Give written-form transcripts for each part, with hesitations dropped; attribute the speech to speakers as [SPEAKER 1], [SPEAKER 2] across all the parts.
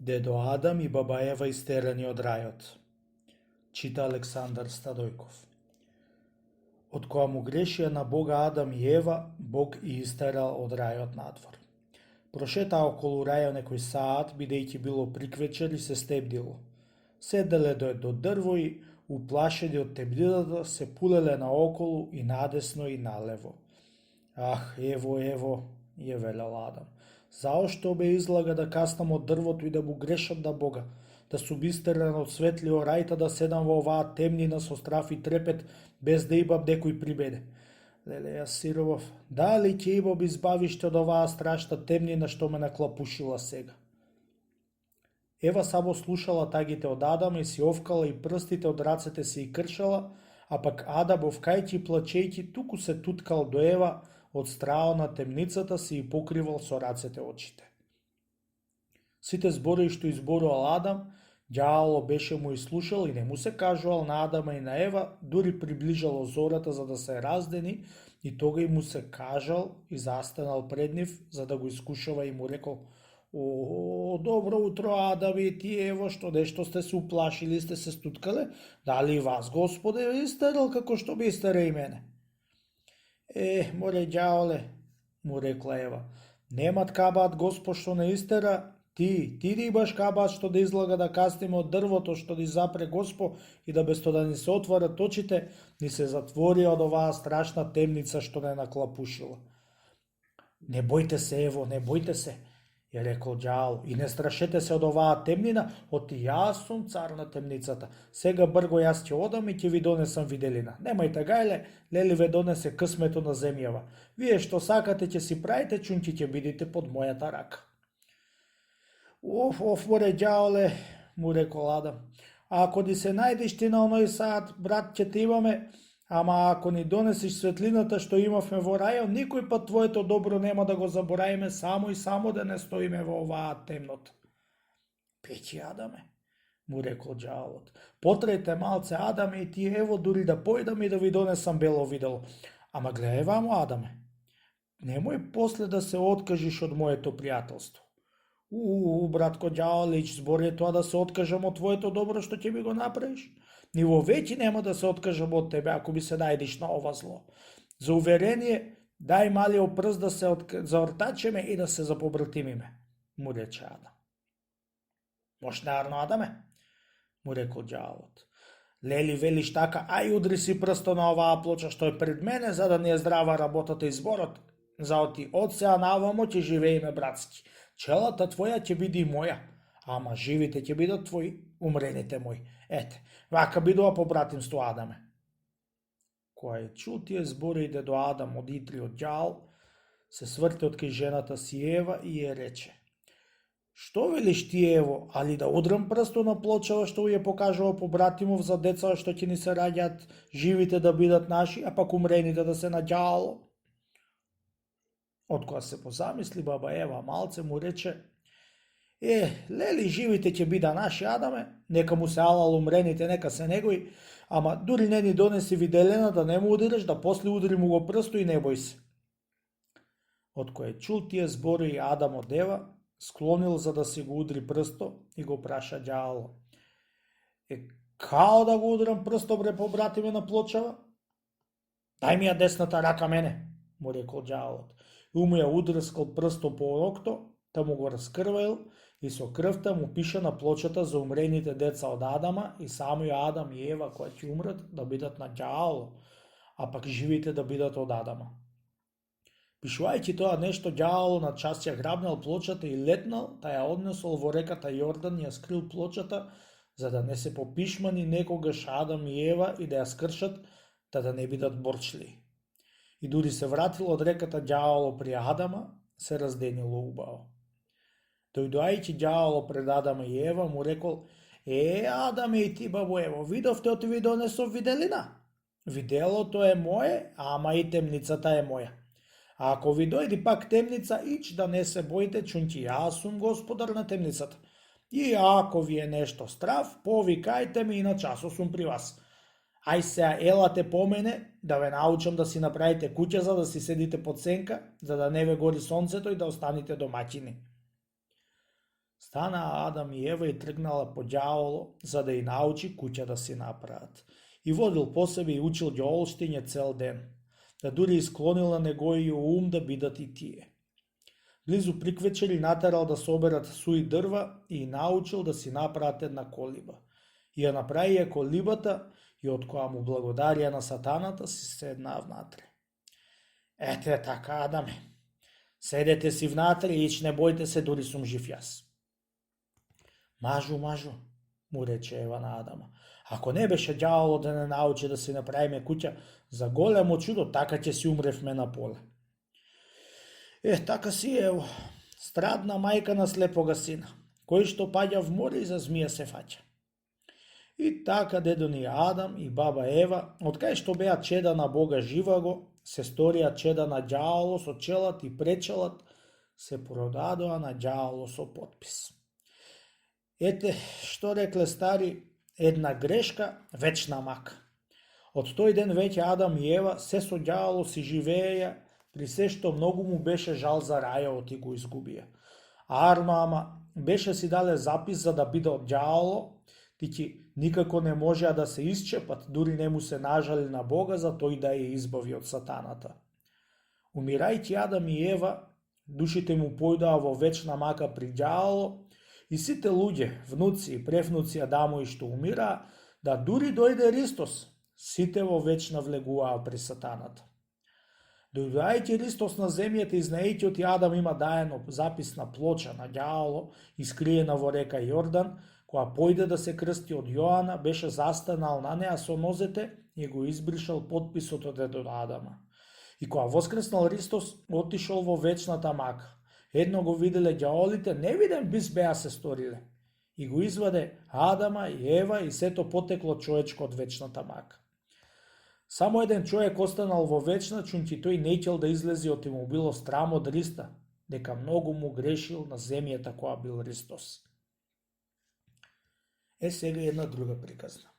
[SPEAKER 1] Дедо Адам и баба Ева истерани од рајот. Чита Александар Стадојков. Од која му грешија на Бога Адам и Ева, Бог и истерал од рајот надвор. Прошетаа околу рајот некој саат, бидејќи било приквечер и се стебдило. Седеле до дрво и, уплашени од темнидата, се пулеле наоколу и надесно и налево. Ах, Ево, Ево, ја велел Адам. Заошто бе излага да каснам од дрвото и да му грешам на Бога, да сум истеран од светлио рајта, да седам во оваа темнина со страф и трепет, без да имам некој при мене. Леле, јас сиробов, дали ќе имам избавиште од оваа страшна темнина што ме наклапушила сега? Ева само слушала тагите од Адам и си овкала и прстите од рацете си и кршала, а пак Адам, овкајќи и плачејќи, туку се туткал до Ева, од страо на темницата си и покривал со рацете очите. Сите зборои што изборувал Адам, ѓаволо беше му изслушал и не му се кажувал на Адама и на Ева, дури приближало зората за да се раздени, и тога и му се кажал и застанал пред нив за да го искушава и му рекол: О, добро утро, Адам и ти Ево, што нешто сте се уплашили, сте се стуткале? Дали и вас, Господе, истерал како што би истера и мене? Море ѓаволе, му рекла Ева, немат кабаат Господ што не истера, ти да имаш кабаат што да излага да кастиме од дрвото што ни запре Господ и да без да ни се отварат очите, ни се затвори од оваа страшна темница што не наклапушила. Не бојте се, Ево, не бојте се, ја рекол ѓавол, и не страшете се од оваа темнина, оти јас сум цар на темницата. Сега брго јас ќе одам и ќе ви донесам виделина. Немајте гајле, лели ве донесе късмето на земјава. Вие што сакате ќе си правите, чунки ќе бидите под мојата рака. Море ѓаволе, му рекол Адам. А ако ни се најдеш ти на оној саат, брат, ќе те имаме, ама ако ни донесеш светлината што имавме во рајот, никој пат твоето добро нема да го забораиме, само и само да не стоиме во оваа темнота. Пеќи, Адаме, му рекол ѓаволот. Потрајте малце, Адаме, и ти Ево, дури да појдам и да ви донесам бело видело. Ама гледај вамо, Адаме, немој после да се откажиш од моето пријателство. Братко ѓаволич, збори тоа да се откажам од твоето добро што ќе ми го направиш? Ни во веќе нема да се откажам од тебе ако би се најдеш на ова зло. За уверение, дај малиот прст да се заортачеме и да се запобратимиме, му рече Адам. Мош нарно, Адаме, му рекол ѓаволот. Лели велиш така, ај удри си прсто на оваа плоча што е пред мене, за да не е здрава работата и зборот. Заоти од сега навамо ќе живееме братски. Челата твоја ќе биде и моја, ама живите ќе бидат твои, умрените мои. Ете, вака бидува побратимство, Адаме. Која е чул тие збори дедо Адам од итриот ѓавол, се сврти од кај жената си Ева и ја рече: Што велиш ти, Ево, али да удрам прсто на плочава што ја покажува побратимов за деца што ќе ни се раѓаат, живите да бидат наши, а пак умрените да се на ѓаволо? Од која се позамисли баба Ева малце, му рече: лели живите ќе бида наши, Адаме, нека му се алал умрените, нека се негови, ама дури не ни донеси виделена да не му удираш, да после удри му го прсто и не бој се. Од кој чул тие збори и Адам од Ева, склонил за да си го удри прсто и го праша ѓаволо: Као да го удрам прсто, бре, побратиме на плочава? Дај ми ја десната рака мене, му рекол ѓаволот. И му ја удрскал прсто по рокто, та му го раскрваил и со крвта му пиша на плочата за умрените деца од Адама и самиот Адам и Ева кои ќе умрат да бидат на ѓаволо, а пак живите да бидат од Адама. Пишувајќи тоа нешто, ѓаволо на час ја грабнал плочата и летнал, та ја однесол во реката Јордан и ја скрил плочата, за да не се попишмани некогаш Адам и Ева и да ја скршат, та да не бидат борчли. И дури се вратил од реката ѓаволо при Адама, се разденило убаво. Дојдоајќи ѓаволо пред Адама и Ева, му рекол: Адаме и ти, бабо Ево, видовте оти ви донесов виделина? Виделото е мое, ама и темницата е моја. А ако ви дојди пак темница, ич да не се боите, чунки јас сум господар на темницата. И ако ви е нешто страв, повикајте ми и на часо сум при вас. Ај сега елате по мене, да ве научам да си направите куќа за да си седите под сенка, за да не ве гори сонцето и да останете домаќини. Станаа Адам и Ева и тргнала по ѓаволо, за да и научи куќа да си направат. И водил по себе и учил ѓаволштиње цел ден, да дури исклонила негојиот ум да бидат и тие. Близу приквечери натерал да соберат суи дрва и научил да си направат една колиба. И ја направија колибата и од која му благодарија на сатаната си седнаа внатре. Ете така, Адаме, седете си внатре и ич не бојте се, дури сум жив јас. Мажу, му рече Ева на Адама. Ако не беше ѓаволот да не научи да си направиме куќа, за големо чудо така ќе си умревме на поле. Така си Ево, страдна мајка на слепога сина, кој што паѓа в море и за змија се фаќа. И така дедо ни Адам и баба Ева, од кај што беа чеда на Бога живаго, се сторија чеда на ѓаволот со челат и пречелат, се продадоа на ѓаволот со потпис. Ете, што рекле стари, една грешка, вечна мака. Од тој ден веќе Адам и Ева се со ѓаволот си живееја, при се што многу му беше жал за рајот и го изгубија. Ама беше си дале запис за да биде од ѓаволот, тики никако не можеа да се исчепат, дури не му се нажали на Бога за тој да ја избави од сатаната. Умирајќи Адам и Ева, душите му појдоа во вечна мака при ѓаволот, и сите луѓе, внуци и превнуци Адамови што умираа, да дури дојде Ристос, сите во вечна влегуваа при сатаната. Дојдувајќи Ристос на земјата и знаејќи од Адам има даено записна плоча на ѓаволот, искриена во река Јордан, која појде да се крсти од Јоана, беше застанал на неа со нозете и го избришал потписот од дедо Адама. И кога воскреснал Ристос, отишол во вечната мака. Едно го виделе ѓаволите, невиден бис беа се сториле. И го изваде Адама и Ева и сето потекло човечко од вечната мака. Само еден човек останал во вечна, чунки тој не ќел да излези од му било страм од Риста, дека многу му грешил на земјата која бил Ристос. Сега една друга приказна.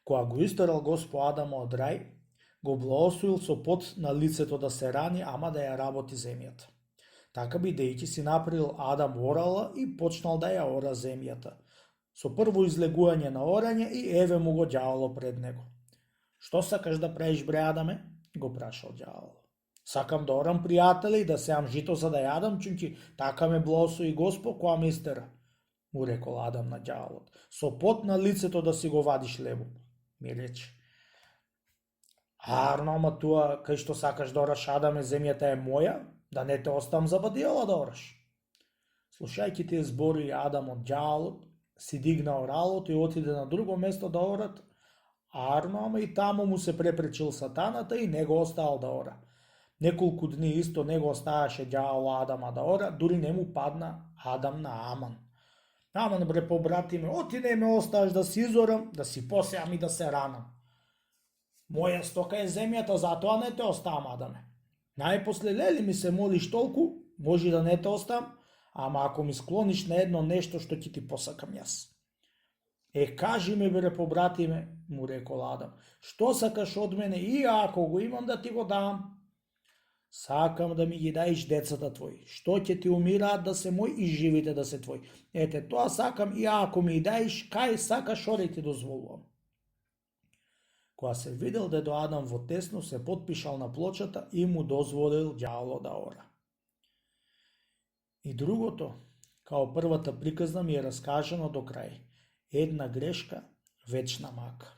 [SPEAKER 1] Кога го истерал Господ Адама од рај, го благословил со пот на лицето да се рани, ама да ја работи земјата. Така бидејќи си направил Адам орала и почнал да ја ора земјата. Со прво излегување на орање и еве му го ѓаволот пред него. Што сакаш да правиш, бре Адаме? Го прашал ѓаволот. Сакам да орам, пријателе, и да сеам жито за да јадам, чунки така ме благослови Господ која ме истера, му рекол Адам на ѓаволот. Со пот на лицето да си го вадиш лебо, ми рече. Ама туа кај што сакаш да ораш, Адаме, земјата е моја, да не те оставам за бадијала да ораш. Слушајќи тие збори, Адам од ѓаволот си дигна оралот и отиде на друго место да орат, ама и таму му се препречил сатаната и не го оставал да ора. Неколку дни исто не го оставаше ѓаволот Адама да ора, дури не му падна Адам на Аман. Аман, бре, побратиме, оти не ме оставаш да си изорам, да си посеам и да се ранам. Моја стока е земјата, затоа не те оставам, Адаме. Најпосле, лели ми се молиш толку, може да не те оставам, ама ако ми склониш на едно нешто што ќе ти посакам јас. Кажи ми, бре, побратиме, му рекол Адам, што сакаш од мене и ако го имам да ти го дам? Сакам да ми ги даиш децата твои, што ќе ти умираат да се мој и живите да се твој. Ете, тоа сакам и ако ми даиш, кај сакаш, оре ти дозволувам. Кога се видел дедо Адам во тесно, се потпишал на плочата и му дозволил ѓаволот да ора. И другото, као првата приказна, ми е раскажано до крај. Една грешка, вечна мака.